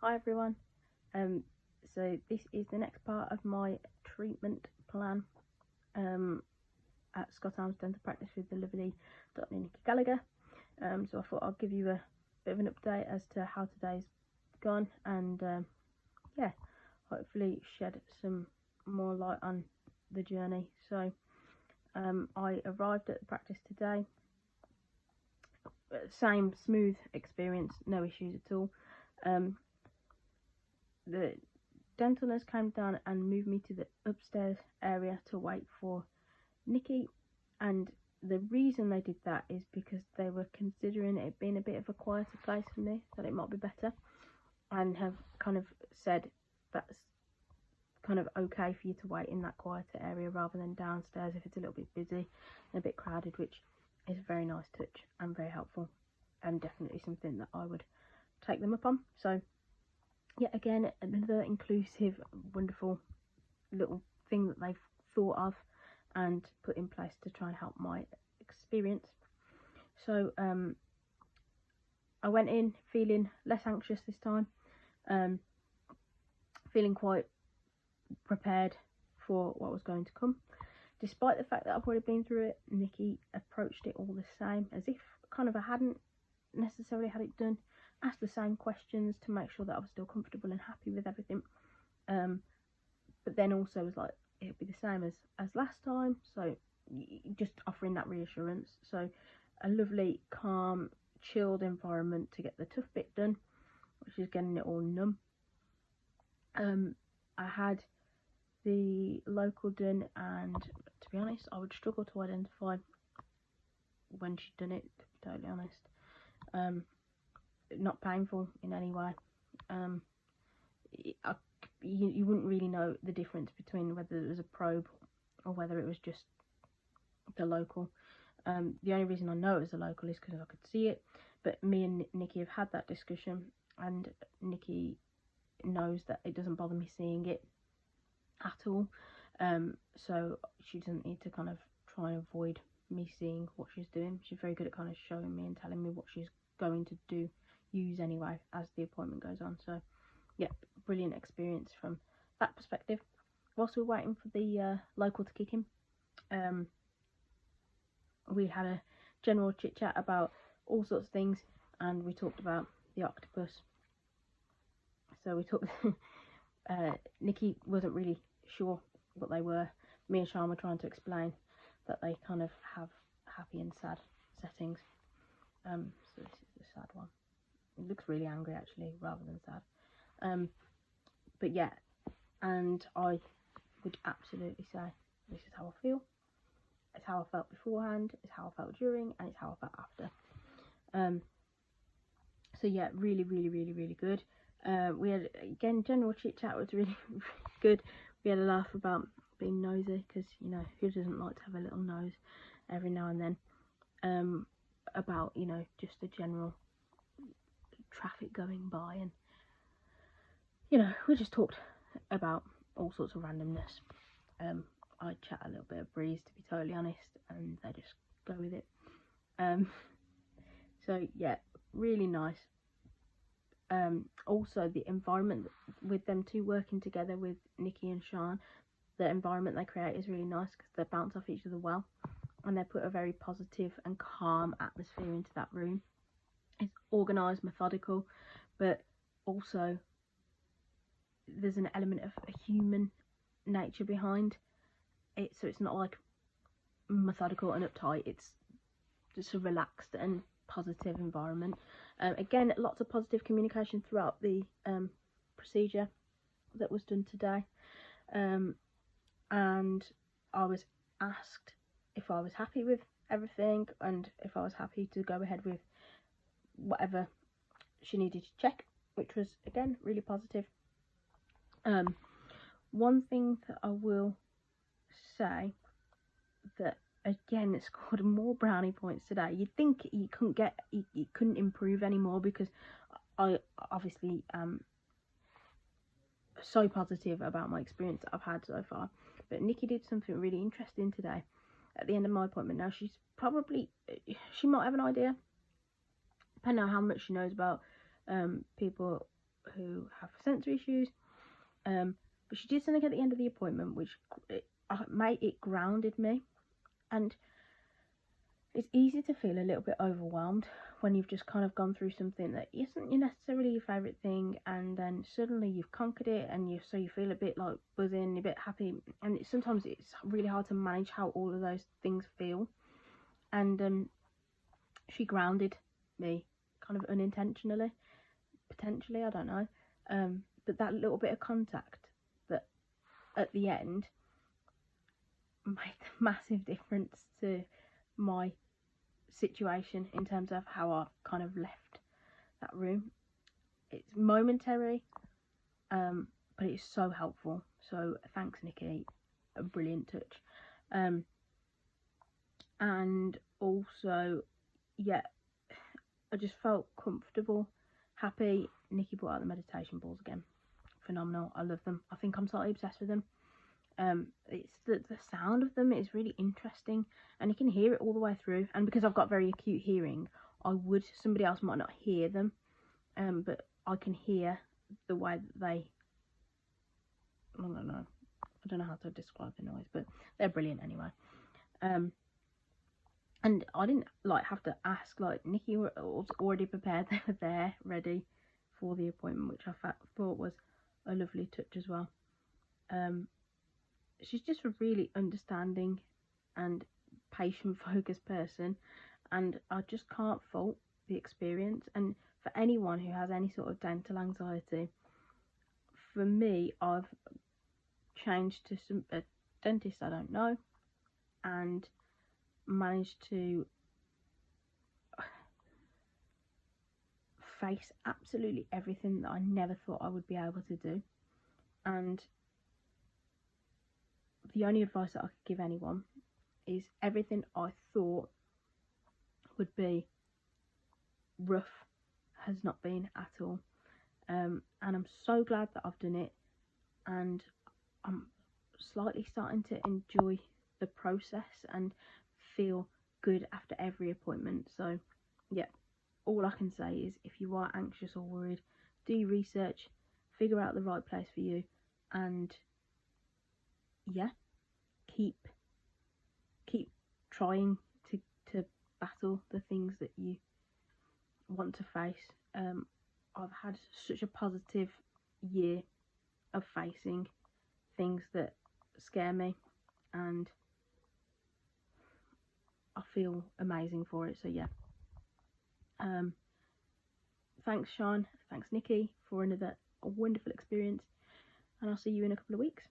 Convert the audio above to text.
Hi everyone. So this is the next part of my treatment plan at Scott Arms Dental Practice with the lovely Dr. Nikki Gallagher. So I thought I'd give you a bit of an update as to how today's gone and yeah, hopefully shed some more light on the journey. So I arrived at the practice today. Same smooth experience, no issues at all. The dental nurse came down and moved me to the upstairs area to wait for Nikki, and the reason they did that is because they were considering it being a bit of a quieter place for me, that it might be better, and have kind of said that's kind of okay for you to wait in that quieter area rather than downstairs if it's a little bit busy and a bit crowded, which is a very nice touch and very helpful and definitely something that I would take them up on. So yet again, another inclusive, wonderful little thing that they've thought of and put in place to try and help my experience. So I went in feeling less anxious this time, feeling quite prepared for what was going to come. Despite the fact that I've already been through it, Nikki approached it all the same, as if kind of I hadn't necessarily had it done, asked the same questions to make sure that I was still comfortable and happy with everything, but then also was like, it'll be the same as last time, so just offering that reassurance. So a lovely, calm, chilled environment to get the tough bit done, which is getting it all numb. I had the local done, and to be honest, I would struggle to identify when she'd done it, to be totally honest. Not painful in any way. You wouldn't really know the difference between whether it was a probe or whether it was just the local. The only reason I know it was the local is because I could see it, but me and Nikki have had that discussion, and Nikki knows that it doesn't bother me seeing it at all, so she doesn't need to kind of try and avoid me seeing what she's doing. She's very good at kind of showing me and telling me what she's going to use anyway as the appointment goes on. So yeah, brilliant experience from that perspective. Whilst we were waiting for the local to kick in, we had a general chit chat about all sorts of things, and we talked about the octopus. So we talked Nikki wasn't really sure what they were. Me and Sean were trying to explain that they kind of have happy and sad settings. So this is the sad one. It looks really angry actually, rather than sad. But yeah, and I would absolutely say this is how I feel. It's how I felt beforehand, it's how I felt during, and it's how I felt after. So yeah, really, really, really, really good. We had, again, general chit chat was really, really good. We had a laugh about being nosy, because, you know, who doesn't like to have a little nose every now and then, about, you know, just the general traffic going by, and, you know, we just talked about all sorts of randomness. I chat a little bit of breeze, to be totally honest, and they just go with it. So yeah, really nice. Also the environment with them two working together with Nikki and Sean, the environment they create is really nice because they bounce off each other well, and they put a very positive and calm atmosphere into that room. It's organised, methodical, but also there's an element of a human nature behind it, so it's not like methodical and uptight, it's just a relaxed and positive environment. Again, lots of positive communication throughout the procedure that was done today, and I was asked if I was happy with everything and if I was happy to go ahead with whatever she needed to check, which was again really positive. One thing that I will say, that again it scored more brownie points today. You'd think you couldn't improve anymore, because I obviously am so positive about my experience that I've had so far. But Nikki did something really interesting today at the end of my appointment. Now she might have an idea, depending on how much she knows about people who have sensory issues. But she did something at the end of the appointment which it grounded me. And it's easy to feel a little bit overwhelmed when you've just kind of gone through something that isn't necessarily your favourite thing, and then suddenly you've conquered it, and you feel a bit like buzzing, a bit happy, and sometimes it's really hard to manage how all of those things feel. And she grounded me, kind of unintentionally, potentially, I don't know. But that little bit of contact that at the end made a massive difference to my situation in terms of how I kind of left that room. It's momentary, but it's so helpful. So thanks, Nikki, a brilliant touch. And also, yeah, I just felt comfortable, happy. Nikki brought out the meditation balls again. Phenomenal. I love them. I think I'm slightly obsessed with them. It's the sound of them is really interesting, and you can hear it all the way through. And because I've got very acute hearing, somebody else might not hear them, but I can hear the way that they, I don't know how to describe the noise, but they're brilliant anyway. And I didn't have to ask, Nikki was already prepared. They were there ready for the appointment, which I thought was a lovely touch as well. She's just a really understanding and patient focused person, and I just can't fault the experience. And for anyone who has any sort of dental anxiety, for me, I've changed to a dentist I don't know, and managed to face absolutely everything that I never thought I would be able to do. And the only advice that I could give anyone is everything I thought would be rough has not been at all. And I'm so glad that I've done it, and I'm slightly starting to enjoy the process and feel good after every appointment. So yeah, all I can say is if you are anxious or worried, do your research, figure out the right place for you, and yeah, keep trying to battle the things that you want to face. I've had such a positive year of facing things that scare me, and I feel amazing for it. So yeah, thanks Sean, thanks Nikki for another wonderful experience, and I'll see you in a couple of weeks.